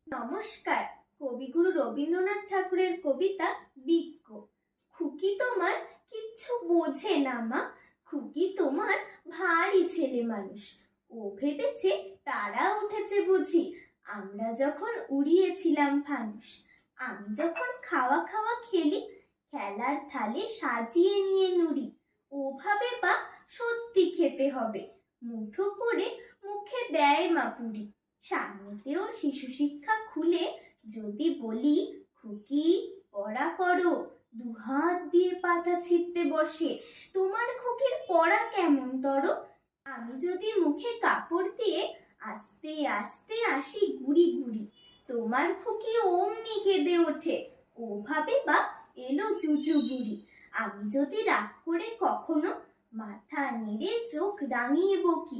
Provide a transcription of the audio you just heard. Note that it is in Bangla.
নমস্কার। কবিগুরু রবীন্দ্রনাথ ঠাকুরের কবিতা বৃক্ষ। খুকি তোমার কিচ্ছু বোঝে না মা, খুকি তোমার ভারী ছেলে মানুষ। ও ভেবেছে তারা উঠেছে বুঝি, আমরা যখন উড়িয়েছিলাম ফানুস। আমি যখন খাওয়া খাওয়া খেলি, খেলার থালে সাজিয়ে নিয়ে নুড়ি। ওভাবে বা সত্যি খেতে হবে, মুঠো করে মুখে দেয় মা পুরি। সামনেতেও শিশু শিক্ষা খুলে যদি বলি, খুকি পড়া করো, দুহাত দিয়ে পাতা ছিঁড়তে বসে, তোমার খুকির পড়া কেমন তর। আমি যদি মুখে কাপড় দিয়ে আস্তে আস্তে আসি গুড়ি গুড়ি, তোমার খুকি অমনি কেঁদে ওঠে, ওভাবে বা এলো জুজু বুড়ি। আমি যদি রাগ করে কখনো মাথা নেড়ে চোখ রাঙিয়ে বকি,